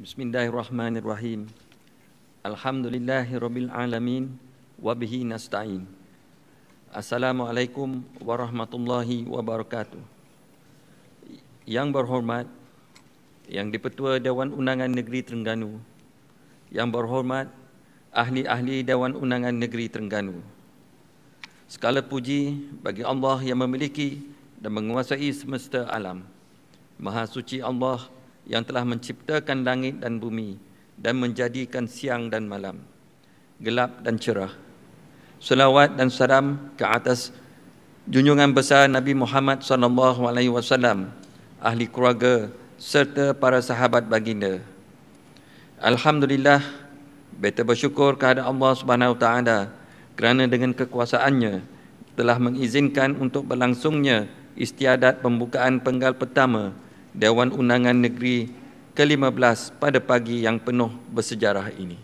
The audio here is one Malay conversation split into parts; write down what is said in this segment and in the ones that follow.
Bismillahirrahmanirrahim. Alhamdulillahirabbil alamin wa bihi nasta'in. Assalamualaikum warahmatullahi wabarakatuh. Yang berhormat Yang di-Pertua Dewan Undangan Negeri Terengganu, yang berhormat ahli-ahli Dewan Undangan Negeri Terengganu. Segala puji bagi Allah yang memiliki dan menguasai semesta alam. Maha suci Allah yang telah menciptakan langit dan bumi dan menjadikan siang dan malam, gelap dan cerah. Selawat dan salam ke atas junjungan besar Nabi Muhammad SAW, ahli keluarga serta para sahabat baginda. Alhamdulillah, beta bersyukur kepada Allah Subhanahu Taala kerana dengan kekuasaannya telah mengizinkan untuk berlangsungnya istiadat pembukaan penggal pertama Dewan Undangan Negeri ke-15 pada pagi yang penuh bersejarah ini.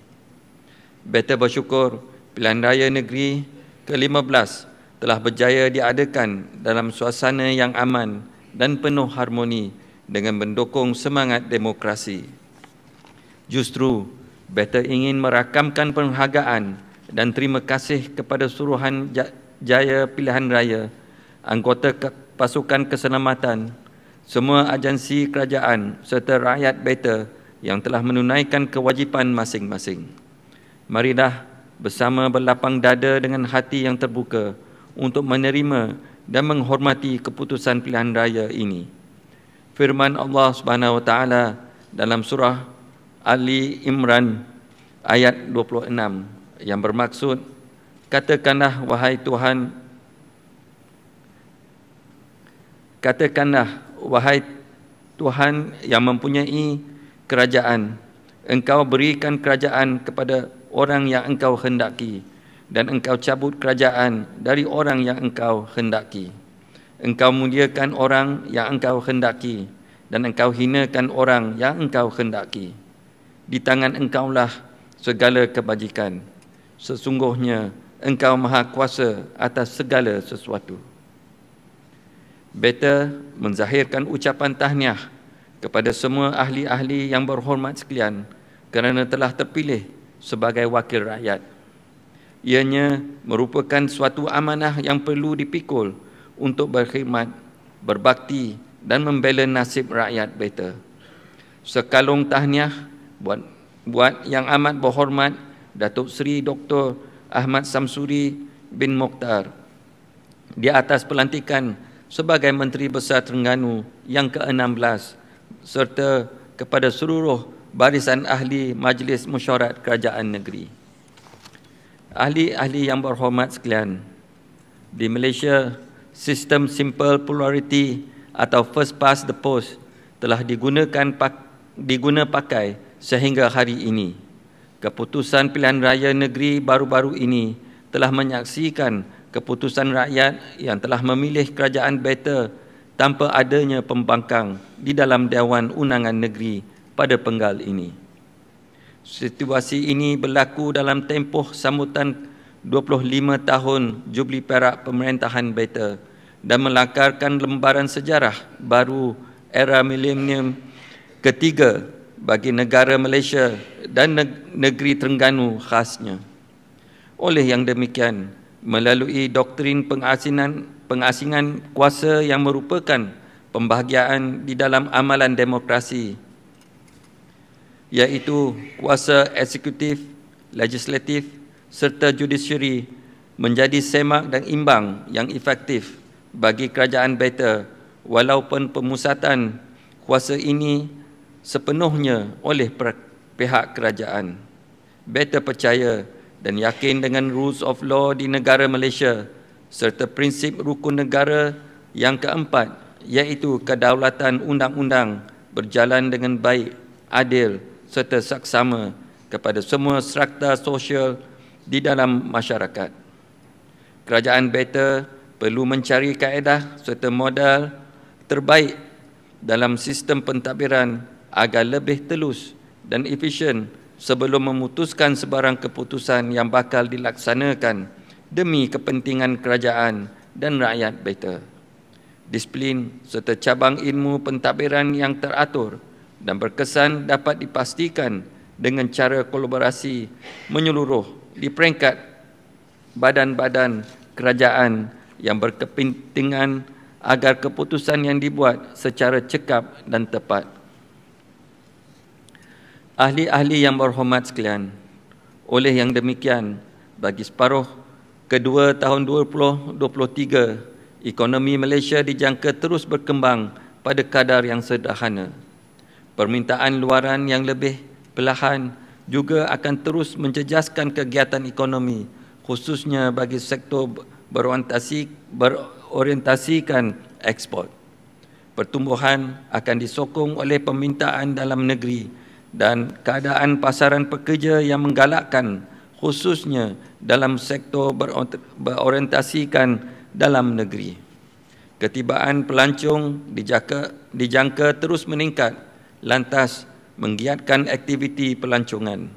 Beta bersyukur pilihan raya negeri ke-15 telah berjaya diadakan dalam suasana yang aman dan penuh harmoni dengan mendukung semangat demokrasi. Justru, beta ingin merakamkan penghargaan dan terima kasih kepada Suruhan Jaya Pilihan Raya, anggota pasukan keselamatan, semua agensi kerajaan serta rakyat beta yang telah menunaikan kewajipan masing-masing. Marilah bersama berlapang dada dengan hati yang terbuka untuk menerima dan menghormati keputusan pilihan raya ini. Firman Allah Subhanahu Wa Taala dalam surah Ali Imran ayat 26 yang bermaksud, katakanlah wahai Tuhan yang mempunyai kerajaan, Engkau berikan kerajaan kepada orang yang Engkau hendaki, dan Engkau cabut kerajaan dari orang yang Engkau hendaki. Engkau muliakan orang yang Engkau hendaki, dan Engkau hinakan orang yang Engkau hendaki. Di tangan Engkaulah segala kebajikan. Sesungguhnya Engkau Maha Kuasa atas segala sesuatu. Beta menzahirkan ucapan tahniah kepada semua ahli-ahli yang berhormat sekalian kerana telah terpilih sebagai wakil rakyat. Ianya merupakan suatu amanah yang perlu dipikul untuk berkhidmat, berbakti dan membela nasib rakyat beta. Sekalung tahniah buat yang amat berhormat Datuk Seri Dr. Ahmad Samsuri bin Mokhtar di atas pelantikan sebagai Menteri Besar Terengganu yang ke-16 serta kepada seluruh barisan ahli Majlis Mesyuarat Kerajaan Negeri. Ahli-ahli yang berhormat sekalian, di Malaysia, sistem simple plurality atau first past the post telah diguna pakai sehingga hari ini. Keputusan pilihan raya negeri baru-baru ini telah menyaksikan keputusan rakyat yang telah memilih kerajaan beta tanpa adanya pembangkang di dalam Dewan Undangan Negeri pada penggal ini. Situasi ini berlaku dalam tempoh sambutan 25 tahun Jubli Perak pemerintahan beta dan melangkarkan lembaran sejarah baru era milenium ketiga bagi negara Malaysia dan negeri Terengganu khasnya. Oleh yang demikian, melalui doktrin pengasingan kuasa yang merupakan pembahagian di dalam amalan demokrasi, iaitu kuasa eksekutif, legislatif serta judiciary menjadi semak dan imbang yang efektif bagi kerajaan beta, walaupun pemusatan kuasa ini sepenuhnya oleh pihak kerajaan. Beta percaya dan yakin dengan rules of law di negara Malaysia serta prinsip rukun negara yang keempat, iaitu kedaulatan undang-undang berjalan dengan baik, adil serta saksama kepada semua strata sosial di dalam masyarakat. Kerajaan beta perlu mencari kaedah serta modal terbaik dalam sistem pentadbiran agar lebih telus dan efisien sebelum memutuskan sebarang keputusan yang bakal dilaksanakan demi kepentingan kerajaan dan rakyat beta. Disiplin serta cabang ilmu pentadbiran yang teratur dan berkesan dapat dipastikan dengan cara kolaborasi menyeluruh di peringkat badan-badan kerajaan yang berkepentingan agar keputusan yang dibuat secara cekap dan tepat. Ahli-ahli yang berhormat sekalian, oleh yang demikian, bagi separuh kedua tahun 2023, ekonomi Malaysia dijangka terus berkembang pada kadar yang sederhana. Permintaan luaran yang lebih perlahan juga akan terus menjejaskan kegiatan ekonomi, khususnya bagi sektor berorientasikan ekspor. Pertumbuhan akan disokong oleh permintaan dalam negeri dan keadaan pasaran pekerja yang menggalakkan, khususnya dalam sektor berorientasikan dalam negeri. Ketibaan pelancong dijangka terus meningkat, lantas menggiatkan aktiviti pelancongan,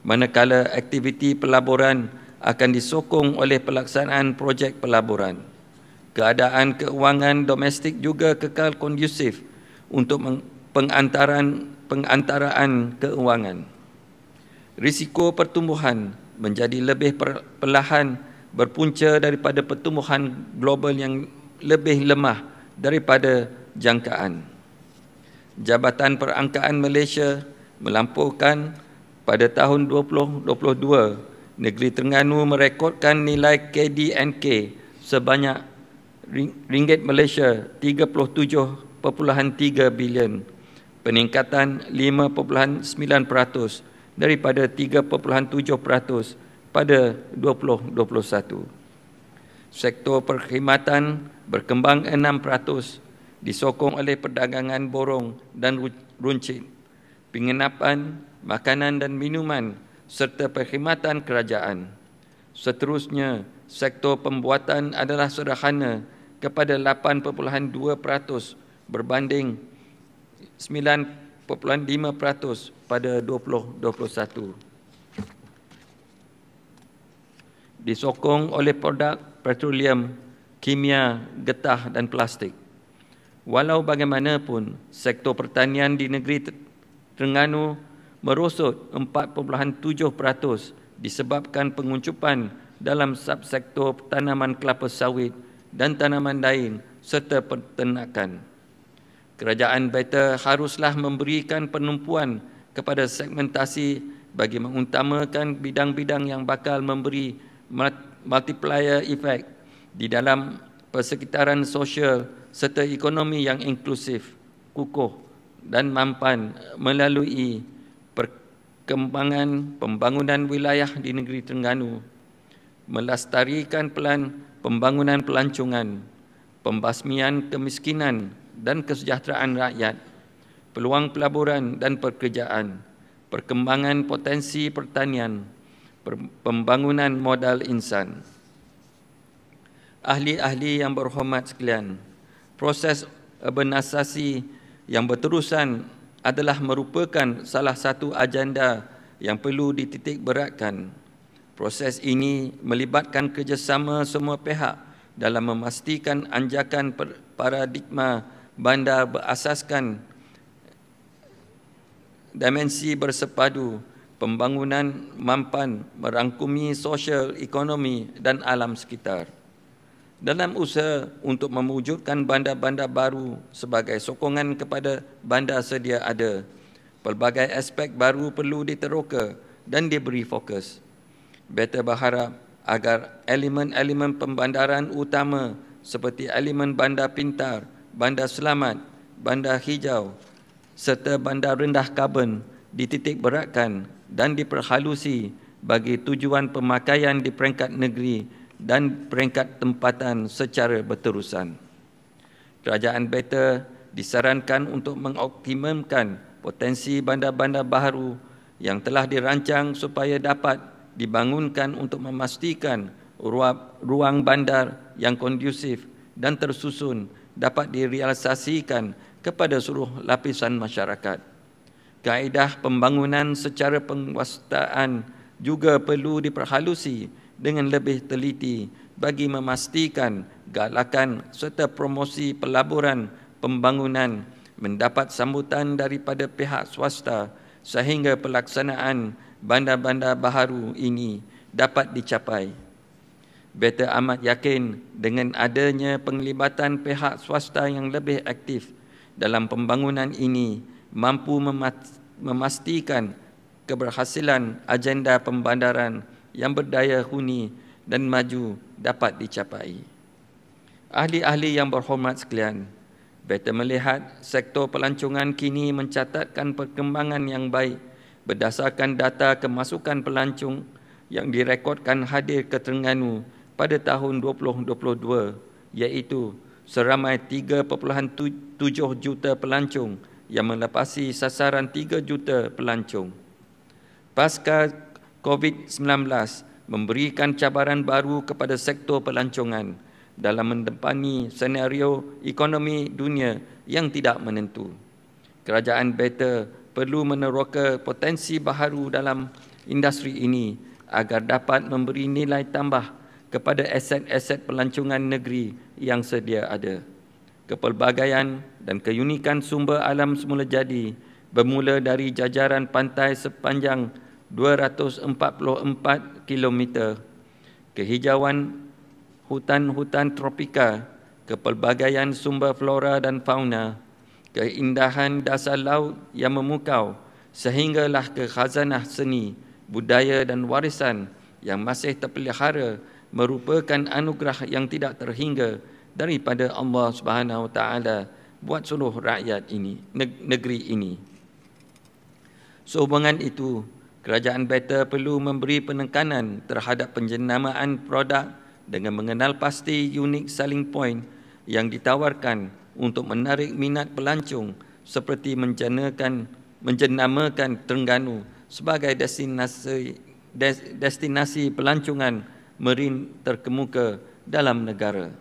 manakala aktiviti pelaburan akan disokong oleh pelaksanaan projek pelaburan. Keadaan keuangan domestik juga kekal kondusif untuk pengantaraan keuangan. Risiko pertumbuhan menjadi lebih perlahan berpunca daripada pertumbuhan global yang lebih lemah daripada jangkaan. Jabatan Perangkaan Malaysia melampaukan pada tahun 2022, negeri Terengganu merekodkan nilai KDNK sebanyak ringgit Malaysia 37.3 bilion, peningkatan 5.9% daripada 3.7% pada 2021. Sektor perkhidmatan berkembang 6%, disokong oleh perdagangan borong dan runcit, penginapan, makanan dan minuman serta perkhidmatan kerajaan. Seterusnya, sektor pembuatan adalah sederhana kepada 8.2% berbanding 9.5% pada 2021. Disokong oleh produk petroleum, kimia, getah dan plastik. Walau bagaimanapun, sektor pertanian di negeri Terengganu merosot 4.7% disebabkan penguncupan dalam subsektor tanaman kelapa sawit dan tanaman lain serta peternakan. Kerajaan Better haruslah memberikan penumpuan kepada segmentasi bagi mengutamakan bidang-bidang yang bakal memberi multiplier effect di dalam persekitaran sosial serta ekonomi yang inklusif, kukuh dan mampan melalui perkembangan pembangunan wilayah di negeri Terengganu, melestarikan pelan pembangunan pelancongan, pembasmian kemiskinan dan kesejahteraan rakyat, peluang pelaburan dan pekerjaan, perkembangan potensi pertanian, pembangunan modal insan. Ahli-ahli yang berhormat sekalian, proses urbanisasi yang berterusan adalah merupakan salah satu agenda yang perlu dititik beratkan. Proses ini melibatkan kerjasama semua pihak dalam memastikan anjakan paradigma bandar berasaskan dimensi bersepadu, pembangunan mampan merangkumi sosial, ekonomi dan alam sekitar. Dalam usaha untuk mewujudkan bandar-bandar baru sebagai sokongan kepada bandar sedia ada, pelbagai aspek baru perlu diteroka dan diberi fokus. Better berharap agar elemen-elemen pembandaran utama seperti elemen bandar pintar, bandar selamat, bandar hijau serta bandar rendah karbon dititik beratkan dan diperhalusi bagi tujuan pemakaian di peringkat negeri dan peringkat tempatan secara berterusan. Kerajaan Better disarankan untuk mengoptimumkan potensi bandar-bandar baru yang telah dirancang supaya dapat dibangunkan untuk memastikan ruang bandar yang kondusif dan tersusun dapat direalisasikan kepada seluruh lapisan masyarakat. Kaedah pembangunan secara penguasaan juga perlu diperhalusi dengan lebih teliti bagi memastikan galakan serta promosi pelaburan, pembangunan mendapat sambutan daripada pihak swasta sehingga pelaksanaan bandar-bandar baharu ini dapat dicapai. Beta amat yakin dengan adanya penglibatan pihak swasta yang lebih aktif dalam pembangunan ini mampu memastikan keberhasilan agenda pembandaran yang berdaya huni dan maju dapat dicapai. Ahli-ahli yang berhormat sekalian, beta melihat sektor pelancongan kini mencatatkan perkembangan yang baik berdasarkan data kemasukan pelancong yang direkodkan hadir ke Terengganu pada tahun 2022, iaitu seramai 3.7 juta pelancong yang melepasi sasaran 3 juta pelancong. Pasca COVID-19 memberikan cabaran baru kepada sektor pelancongan dalam mendepani senario ekonomi dunia yang tidak menentu. Kerajaan beta perlu meneroka potensi baharu dalam industri ini agar dapat memberi nilai tambah kepada aset-aset pelancongan negeri yang sedia ada. Kepelbagaian dan keunikan sumber alam semula jadi bermula dari jajaran pantai sepanjang 244 km, kehijauan hutan-hutan tropika, kepelbagaian sumber flora dan fauna, keindahan dasar laut yang memukau, sehinggalah ke khazanah seni, budaya dan warisan yang masih terpelihara merupakan anugerah yang tidak terhingga daripada Allah Subhanahu Wa Taala buat seluruh rakyat ini, negeri ini. Sehubungan itu, kerajaan beta perlu memberi penekanan terhadap penjenamaan produk dengan mengenal pasti unik selling point yang ditawarkan untuk menarik minat pelancong seperti menjenamakan Terengganu sebagai destinasi pelancongan marin terkemuka dalam negara.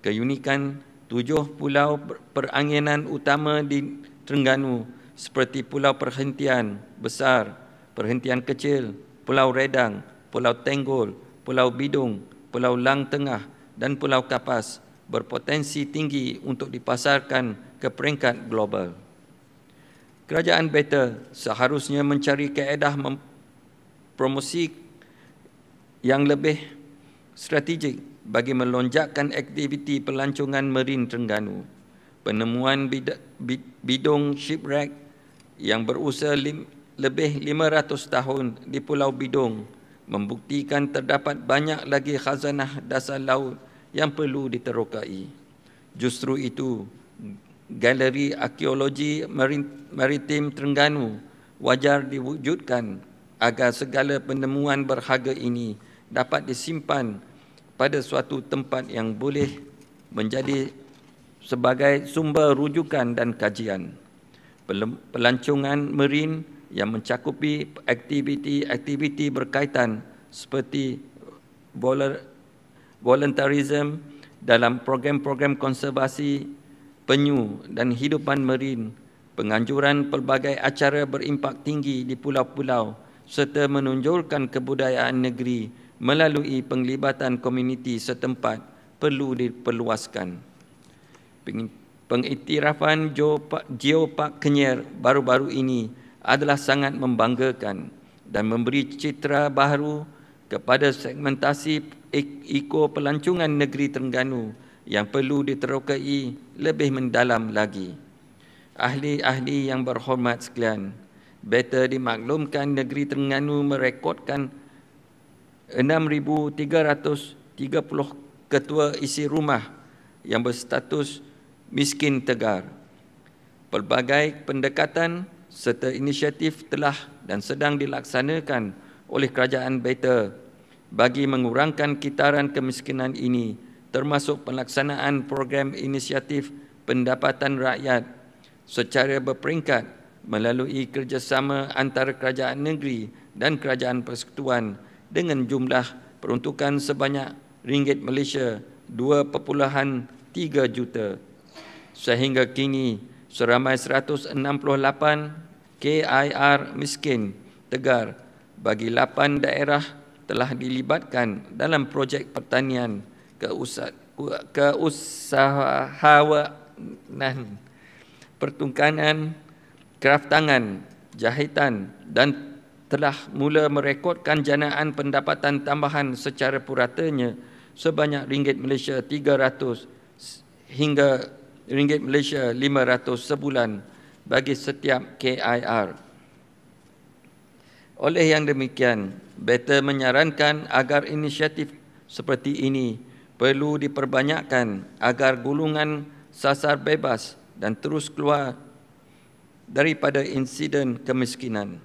Keunikan 7 pulau peranginan utama di Terengganu seperti Pulau Perhentian Besar, Perhentian Kecil, Pulau Redang, Pulau Tenggol, Pulau Bidung, Pulau Lang Tengah dan Pulau Kapas berpotensi tinggi untuk dipasarkan ke peringkat global. Kerajaan beta seharusnya mencari kaedah promosi yang lebih strategik bagi melonjakkan aktiviti pelancongan marin Terengganu. Penemuan bidung shipwreck yang berusia lebih 500 tahun di Pulau Bidung membuktikan terdapat banyak lagi khazanah dasar laut yang perlu diterokai. Justru itu, Galeri Arkeologi Maritim Terengganu wajar diwujudkan agar segala penemuan berharga ini dapat disimpan pada suatu tempat yang boleh menjadi sebagai sumber rujukan dan kajian. Pelancongan marin yang mencakupi aktiviti berkaitan seperti volunteerism dalam program-program konservasi penyu dan hidupan marin, penganjuran pelbagai acara berimpak tinggi di pulau-pulau serta menonjolkan kebudayaan negeri melalui penglibatan komuniti setempat perlu diperluaskan. Pengiktirafan Geopark Kenyir baru-baru ini adalah sangat membanggakan dan memberi citra baharu kepada segmentasi pelancongan negeri Terengganu yang perlu diterokai lebih mendalam lagi. Ahli-ahli yang berhormat sekalian, beta dimaklumkan negeri Terengganu merekodkan 6,330 ketua isi rumah yang berstatus miskin tegar. Pelbagai pendekatan serta inisiatif telah dan sedang dilaksanakan oleh kerajaan beta bagi mengurangkan kitaran kemiskinan ini, termasuk pelaksanaan program inisiatif pendapatan rakyat secara berperingkat melalui kerjasama antara kerajaan negeri dan kerajaan persekutuan dengan jumlah peruntukan sebanyak ringgit Malaysia 2.3 juta. Sehingga kini seramai 168 KIR miskin tegar bagi 8 daerah telah dilibatkan dalam projek keusahawanan pertukaran, kraft tangan, jahitan dan telah mula merekodkan janaan pendapatan tambahan secara puratanya sebanyak ringgit Malaysia 300 hingga ringgit Malaysia 500 sebulan bagi setiap KIR. Oleh yang demikian, Beta menyarankan agar inisiatif seperti ini perlu diperbanyakkan agar golongan sasar bebas dan terus keluar daripada insiden kemiskinan.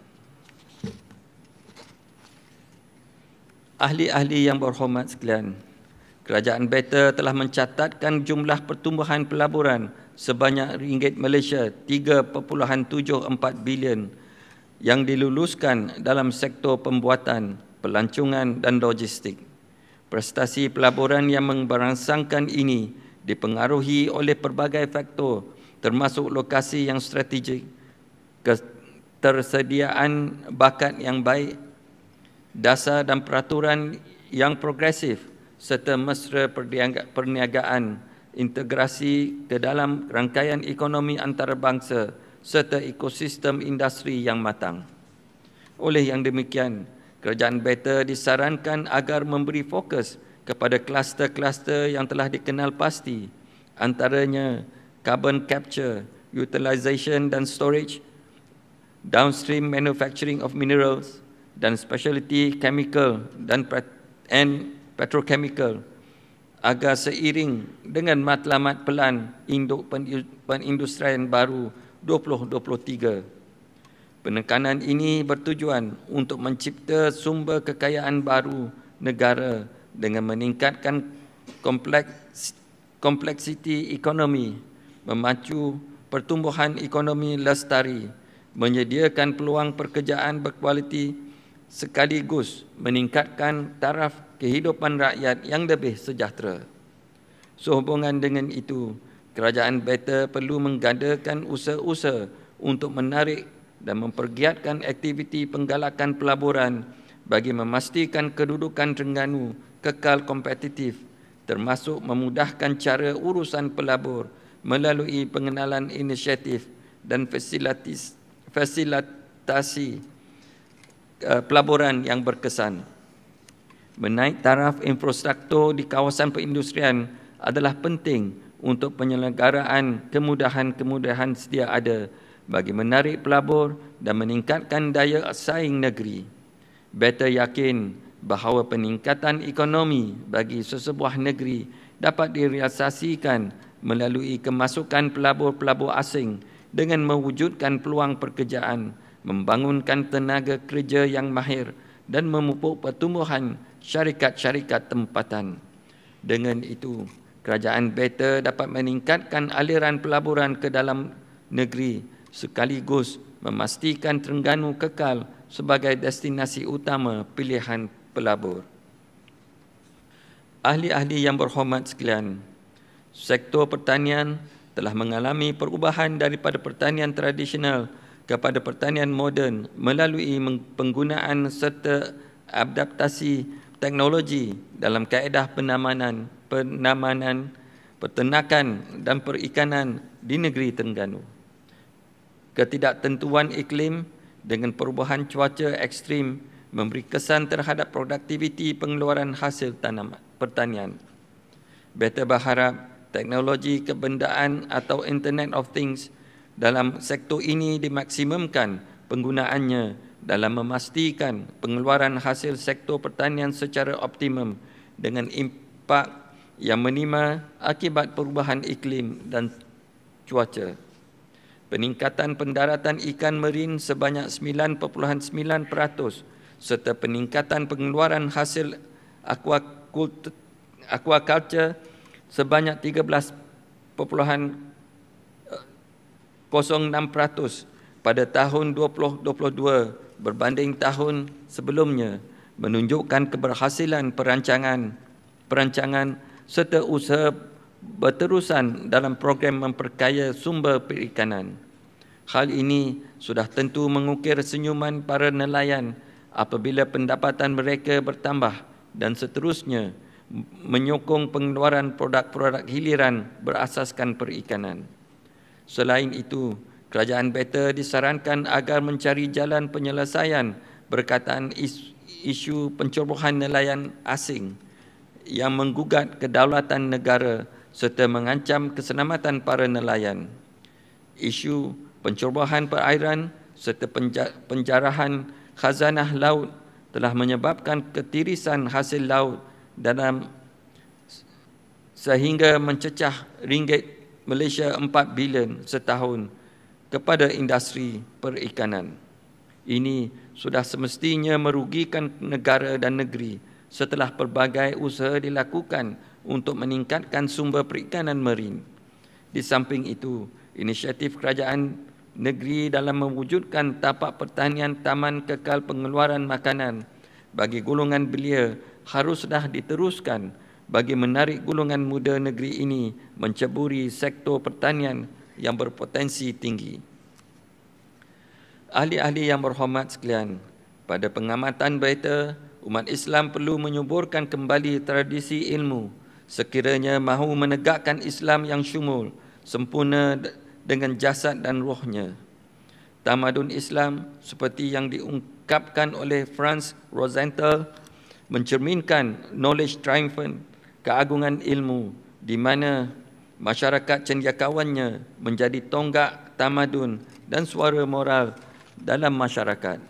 Ahli-ahli yang berhormat sekalian, Kerajaan Beta telah mencatatkan jumlah pertumbuhan pelaburan sebanyak ringgit Malaysia 3.74 bilion yang diluluskan dalam sektor pembuatan, pelancongan dan logistik. Prestasi pelaburan yang memberangsangkan ini dipengaruhi oleh pelbagai faktor termasuk lokasi yang strategik, ketersediaan bakat yang baik, dasar dan peraturan yang progresif serta mesra perniagaan, integrasi ke dalam rangkaian ekonomi antarabangsa serta ekosistem industri yang matang. Oleh yang demikian, Kerajaan Beta disarankan agar memberi fokus kepada kluster-kluster yang telah dikenal pasti, antaranya carbon capture, utilization dan storage, downstream manufacturing of minerals, dan specialty chemical dan petrochemical agar seiring dengan matlamat pelan induk perindustrian baru 2023. Penekanan ini bertujuan untuk mencipta sumber kekayaan baru negara dengan meningkatkan kompleksiti ekonomi, memacu pertumbuhan ekonomi lestari, menyediakan peluang pekerjaan berkualiti sekaligus meningkatkan taraf kehidupan rakyat yang lebih sejahtera. Sehubungan dengan itu, Kerajaan Beta perlu menggandakan usaha-usaha untuk menarik dan mempergiatkan aktiviti penggalakan pelaburan bagi memastikan kedudukan Terengganu kekal kompetitif, termasuk memudahkan cara urusan pelabur melalui pengenalan inisiatif dan fasilitasi pelaburan yang berkesan. Menaik taraf infrastruktur di kawasan perindustrian adalah penting untuk penyelenggaraan kemudahan-kemudahan sedia ada bagi menarik pelabur dan meningkatkan daya saing negeri. Beta yakin bahawa peningkatan ekonomi bagi sesebuah negeri dapat direalisasikan melalui kemasukan pelabur-pelabur asing dengan mewujudkan peluang pekerjaan, membangunkan tenaga kerja yang mahir dan memupuk pertumbuhan syarikat-syarikat tempatan. Dengan itu, Kerajaan Beta dapat meningkatkan aliran pelaburan ke dalam negeri sekaligus memastikan Terengganu kekal sebagai destinasi utama pilihan pelabur. Ahli-ahli yang berhormat sekalian, sektor pertanian telah mengalami perubahan daripada pertanian tradisional kepada pertanian moden melalui penggunaan serta adaptasi teknologi dalam kaedah penamanan, peternakan dan perikanan di negeri Terengganu. Ketidaktentuan iklim dengan perubahan cuaca ekstrim memberi kesan terhadap produktiviti pengeluaran hasil pertanian. Beta berharap teknologi kebendaan atau Internet of Things dalam sektor ini dimaksimumkan penggunaannya dalam memastikan pengeluaran hasil sektor pertanian secara optimum dengan impak yang minima akibat perubahan iklim dan cuaca. Peningkatan pendaratan ikan marin sebanyak 9.9% serta peningkatan pengeluaran hasil aquaculture sebanyak 13.06% pada tahun 2022 berbanding tahun sebelumnya menunjukkan keberhasilan perancangan serta usaha berterusan dalam program memperkaya sumber perikanan. Hal ini sudah tentu mengukir senyuman para nelayan apabila pendapatan mereka bertambah dan seterusnya menyokong pengeluaran produk-produk hiliran berasaskan perikanan. Selain itu, kerajaan Beta disarankan agar mencari jalan penyelesaian berkaitan isu pencerobohan nelayan asing yang menggugat kedaulatan negara serta mengancam keselamatan para nelayan. Isu pencerobohan perairan serta penjarahan khazanah laut telah menyebabkan ketirisan hasil laut dalam sehingga mencecah ringgit Malaysia 4 bilion setahun kepada industri perikanan. Ini sudah semestinya merugikan negara dan negeri setelah pelbagai usaha dilakukan untuk meningkatkan sumber perikanan marin. Di samping itu, inisiatif kerajaan negeri dalam mewujudkan tapak pertanian taman kekal pengeluaran makanan bagi golongan belia haruslah diteruskan bagi menarik golongan muda negeri ini menceburi sektor pertanian yang berpotensi tinggi. Ahli-ahli yang berhormat sekalian, pada pengamatan Beta, umat Islam perlu menyuburkan kembali tradisi ilmu sekiranya mahu menegakkan Islam yang syumul, sempurna dengan jasad dan rohnya. Tamadun Islam seperti yang diungkapkan oleh Franz Rosenthal mencerminkan knowledge triumphant, keagungan ilmu di mana masyarakat cendekiawannya menjadi tonggak tamadun dan suara moral dalam masyarakat.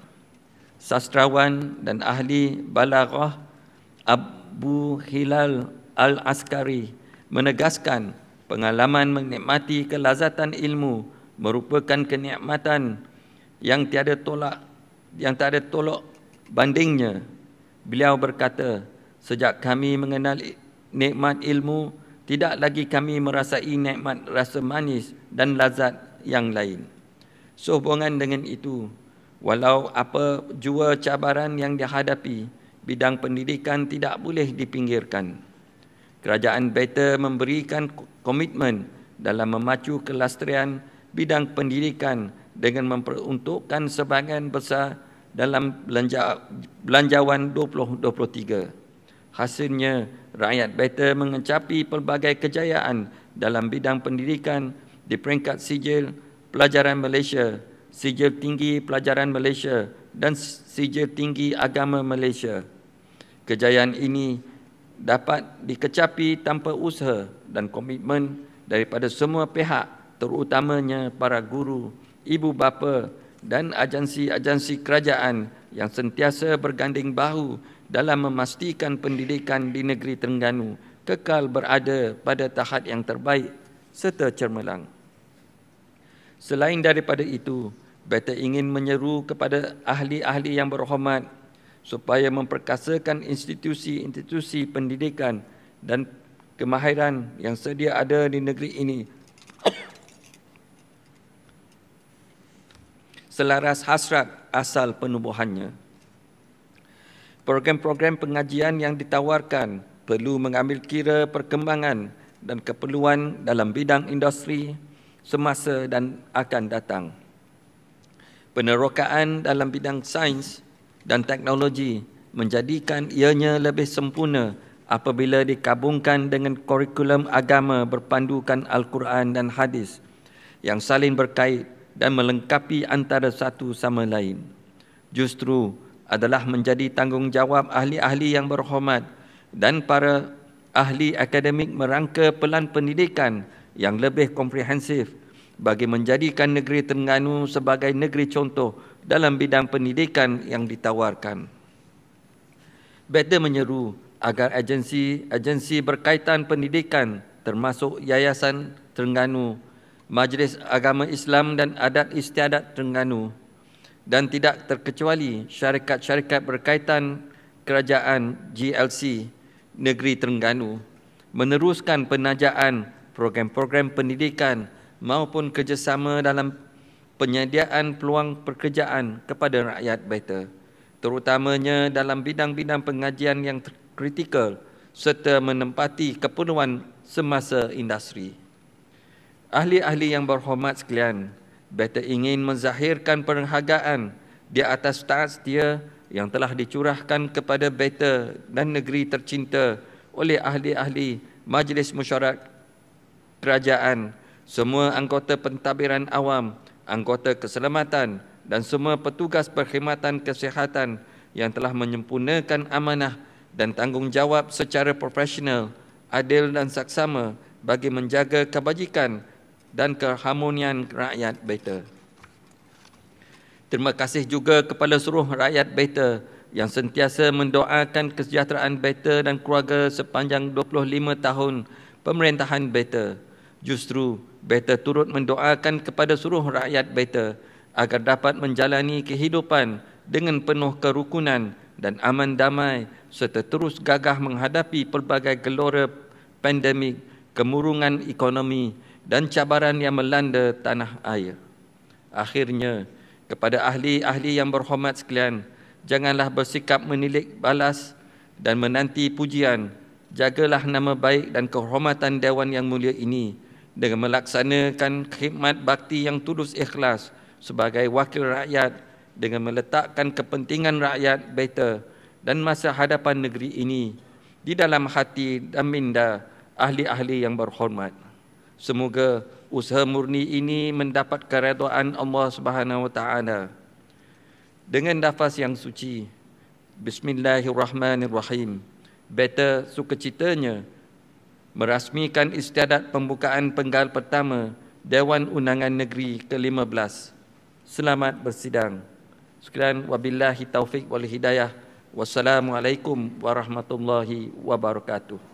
Sastrawan dan ahli balaghah Abu Hilal Al-Askari menegaskan pengalaman menikmati kelazatan ilmu merupakan kenikmatan yang tiada tolak bandingnya. Beliau berkata, sejak kami mengenal nikmat ilmu, tidak lagi kami merasai nikmat rasa manis dan lazat yang lain. Sehubungan dengan itu, walau apa jua cabaran yang dihadapi, bidang pendidikan tidak boleh dipinggirkan. Kerajaan Beta memberikan komitmen dalam memacu kelestarian bidang pendidikan dengan memperuntukkan sebahagian besar dalam belanjawan 2023. Hasilnya, rakyat Beta mengecapi pelbagai kejayaan dalam bidang pendidikan di peringkat sijil pelajaran Malaysia, sijil tinggi pelajaran Malaysia dan sijil tinggi agama Malaysia. Kejayaan ini dapat dikecapi tanpa usaha dan komitmen daripada semua pihak, terutamanya para guru, ibu bapa dan agensi-agensi kerajaan yang sentiasa berganding bahu dalam memastikan pendidikan di negeri Terengganu kekal berada pada tahap yang terbaik serta cemerlang. Selain daripada itu, Beta ingin menyeru kepada ahli-ahli yang berhormat supaya memperkasakan institusi-institusi pendidikan dan kemahiran yang sedia ada di negeri ini selaras hasrat asal penubuhannya. Program-program pengajian yang ditawarkan perlu mengambil kira perkembangan dan keperluan dalam bidang industri semasa dan akan datang. Penerokaan dalam bidang sains dan teknologi menjadikan ianya lebih sempurna apabila dikabungkan dengan kurikulum agama berpandukan Al-Quran dan hadis yang saling berkait dan melengkapi antara satu sama lain. Justru adalah menjadi tanggungjawab ahli-ahli yang berhormat dan para ahli akademik merangka pelan pendidikan yang lebih komprehensif bagi menjadikan negeri Terengganu sebagai negeri contoh dalam bidang pendidikan yang ditawarkan. Beta menyeru agar agensi berkaitan pendidikan termasuk Yayasan Terengganu, Majlis Agama Islam dan Adat Istiadat Terengganu dan tidak terkecuali syarikat-syarikat berkaitan kerajaan GLC Negeri Terengganu meneruskan penajaan program-program pendidikan maupun kerjasama dalam penyediaan peluang pekerjaan kepada rakyat Beta, terutamanya dalam bidang-bidang pengajian yang kritikal serta menempati keperluan semasa industri. Ahli-ahli yang berhormat sekalian, Beta ingin menzahirkan penghargaan di atas taat setia yang telah dicurahkan kepada Beta dan negeri tercinta oleh ahli-ahli Majlis Mesyuarat Kerajaan Semua anggota pentadbiran awam, anggota keselamatan dan semua petugas perkhidmatan kesihatan yang telah menyempurnakan amanah dan tanggungjawab secara profesional, adil dan saksama bagi menjaga kebajikan dan keharmonian rakyat Beta. Terima kasih juga kepada seluruh rakyat Beta yang sentiasa mendoakan kesejahteraan Beta dan keluarga sepanjang 25 tahun pemerintahan Beta. Justru, Beta turut mendoakan kepada seluruh rakyat Beta agar dapat menjalani kehidupan dengan penuh kerukunan dan aman damai serta terus gagah menghadapi pelbagai gelora pandemik, kemurungan ekonomi dan cabaran yang melanda tanah air. Akhirnya, kepada ahli-ahli yang berhormat sekalian, janganlah bersikap menilik balas dan menanti pujian. Jagalah nama baik dan kehormatan Dewan yang mulia ini dengan melaksanakan khidmat bakti yang tulus ikhlas sebagai wakil rakyat dengan meletakkan kepentingan rakyat Beta dan masa hadapan negeri ini di dalam hati dan minda ahli-ahli yang berhormat. Semoga usaha murni ini mendapat keredaan Allah Subhanahu Wa Taala. Dengan nafas yang suci, Bismillahirrahmanirrahim, Beta sukacitanya merasmikan istiadat pembukaan penggal pertama Dewan Undangan Negeri ke-15. Selamat bersidang. Sekalian, wabillahi taufik wal hidayah. Wassalamualaikum warahmatullahi wabarakatuh.